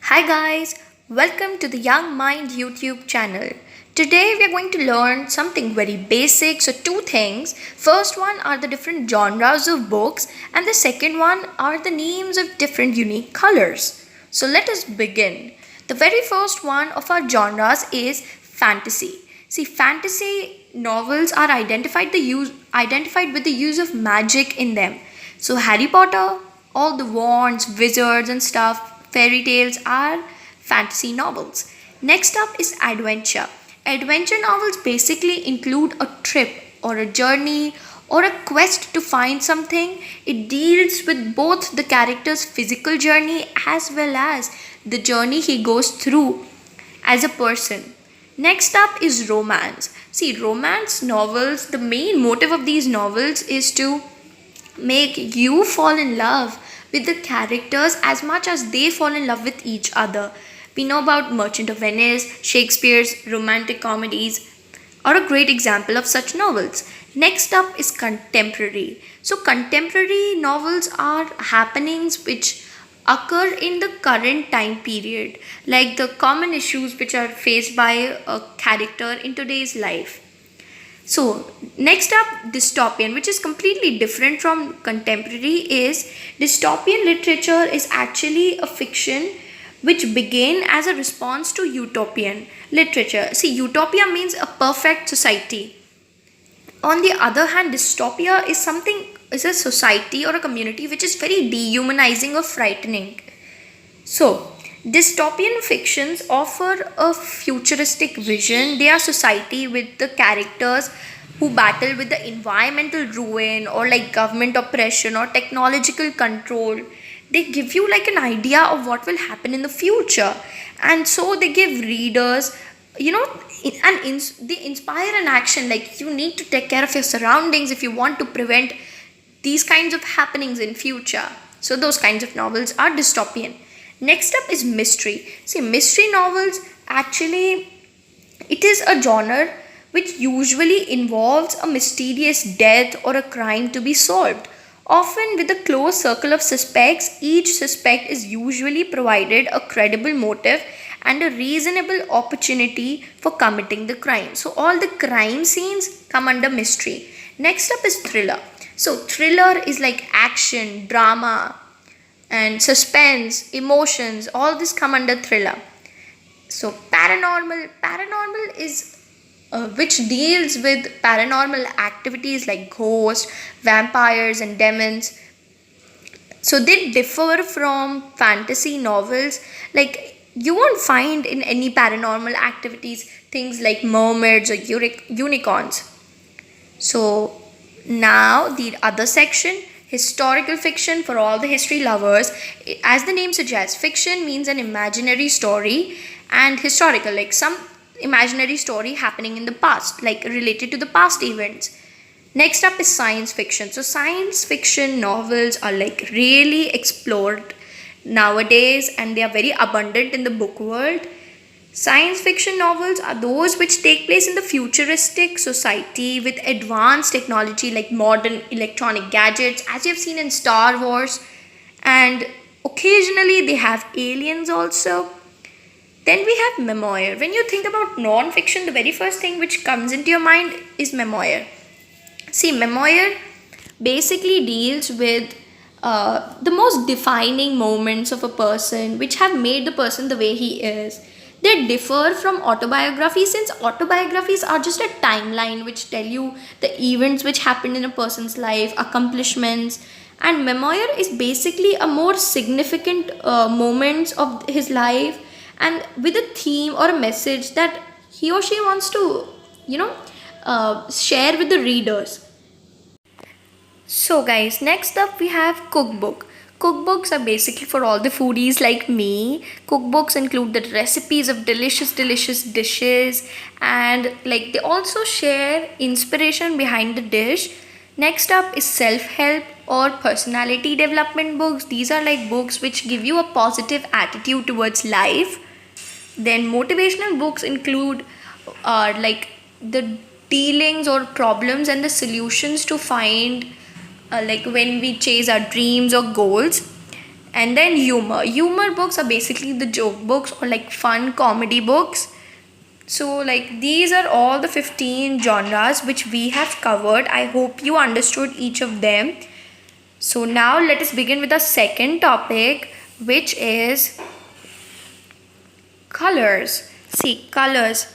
Hi guys, welcome to the Young Mind YouTube channel. Today we are going to learn something very basic. So two things. First one are the different genres of books and the second one are the names of different unique colors. So let us begin. The very first one of our genres is fantasy. See, fantasy novels are identified with the use of magic in them. So Harry Potter, all the wands, wizards and stuff, fairy tales are fantasy novels. Next up is adventure. Adventure novels basically include a trip or a journey or a quest to find something. It deals with both the character's physical journey as well as the journey he goes through as a person. Next up is romance. See, romance novels, the main motive of these novels is to make you fall in love with the characters as much as they fall in love with each other. We know about Merchant of Venice, Shakespeare's romantic comedies are a great example of such novels. Next up is contemporary. So, contemporary novels are happenings which occur in the current time period, like the common issues which are faced by a character in today's life. So, next up, dystopian, which is completely different from contemporary, is dystopian literature is actually a fiction which began as a response to utopian literature. See, utopia means a perfect society. On the other hand, dystopia is a society or a community which is very dehumanizing or frightening. So, dystopian fictions offer a futuristic vision. They are society with the characters who battle with the environmental ruin or like government oppression or technological control. They give you like an idea of what will happen in the future, and so they give readers, you know, they inspire an action like you need to take care of your surroundings if you want to prevent these kinds of happenings in future. So those kinds of novels are dystopian. Next up is mystery. See, mystery novels actually it is a genre which usually involves a mysterious death or a crime to be solved. Often with a close circle of suspects, each suspect is usually provided a credible motive and a reasonable opportunity for committing the crime. So all the crime scenes come under mystery. Next up is thriller. So thriller is like action, drama, and suspense, emotions, all this come under thriller. So paranormal is which deals with paranormal activities like ghosts, vampires, and demons. So they differ from fantasy novels. Like you won't find in any paranormal activities things like mermaids or unicorns. So now the other section, historical fiction for all the history lovers. As the name suggests, fiction means an imaginary story and historical, like some imaginary story happening in the past, like related to the past events. Next up is science fiction. So science fiction novels are like really explored nowadays and they are very abundant in the book world. Science fiction novels are those which take place in the futuristic society with advanced technology like modern electronic gadgets, as you have seen in Star Wars, and occasionally they have aliens also. Then we have memoir. When you think about non fiction, the very first thing which comes into your mind is memoir. See, memoir basically deals with the most defining moments of a person which have made the person the way he is. They differ from autobiographies since autobiographies are just a timeline which tell you the events which happened in a person's life, accomplishments, and memoir is basically a more significant moments of his life and with a theme or a message that he or she wants to, you know, share with the readers. So, guys, next up we have cookbook. Cookbooks are basically for all the foodies like me. Cookbooks include the recipes of delicious dishes and like they also share inspiration behind the dish. Next up is self-help or personality development books. These are like books which give you a positive attitude towards life. Then motivational books include like the dealings or problems and the solutions to find like when we chase our dreams or goals. And then humor books are basically the joke books or like fun comedy books. So like these are all the 15 genres which we have covered. I hope you understood each of them. So now let us begin with the second topic, which is colors. See, colors.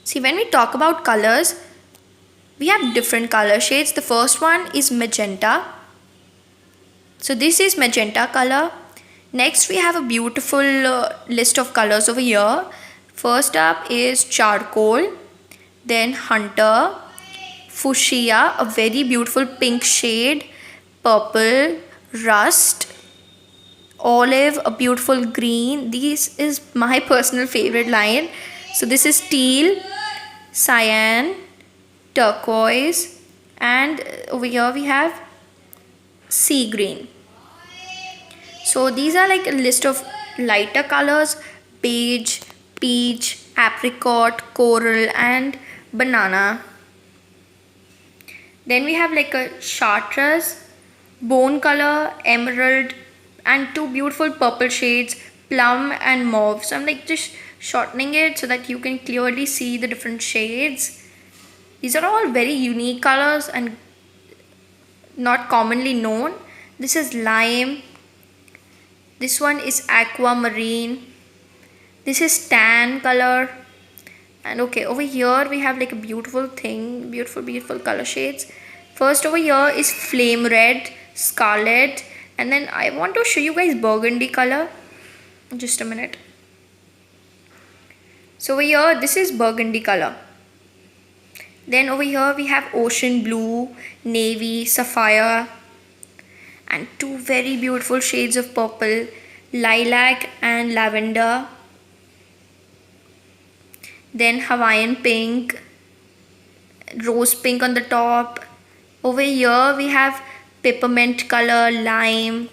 See, when we talk about colors, we have different color shades. The first one is magenta. So this is magenta color. Next we have a beautiful list of colors over here. First up is charcoal, then hunter, fuchsia, a very beautiful pink shade, purple, rust, olive, a beautiful green. This is my personal favorite line. So this is teal, cyan, turquoise, and over here we have sea green. So these are like a list of lighter colors: beige, peach, apricot, coral, and banana. Then we have like a chartreuse, bone color, emerald, and two beautiful purple shades, plum and mauve. So I'm like just shortening it so that you can clearly see the different shades. These are all very unique colors and not commonly known. This is lime. This one is aquamarine. This is tan color. And okay, over here we have like a beautiful thing, beautiful color shades. First over here is flame red, scarlet, and then I want to show you guys burgundy color. Just a minute. So over here, this is burgundy color. Then over here we have ocean blue, navy, sapphire, and two very beautiful shades of purple, lilac and lavender. Then Hawaiian pink, rose pink on the top. Over here we have peppermint color, lime,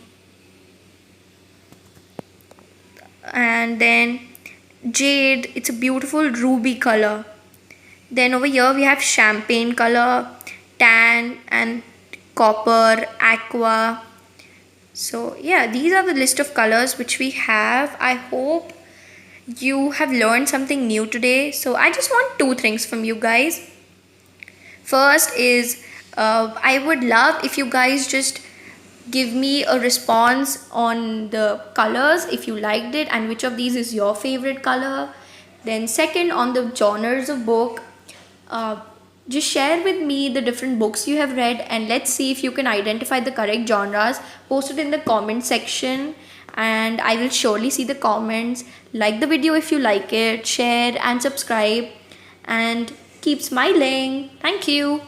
and then jade. It's a beautiful ruby color. Then over here we have champagne color, tan, and copper, aqua. So yeah, these are the list of colors which we have. I hope you have learned something new today. So I just want two things from you guys. First is I would love if you guys just give me a response on the colors if you liked it and which of these is your favorite color. Then second, on the genres of book, just share with me the different books you have read and let's see if you can identify the correct genres. Post it in the comment section and I will surely see the comments. Like the video if you like it, share and subscribe, and keep smiling. Thank you.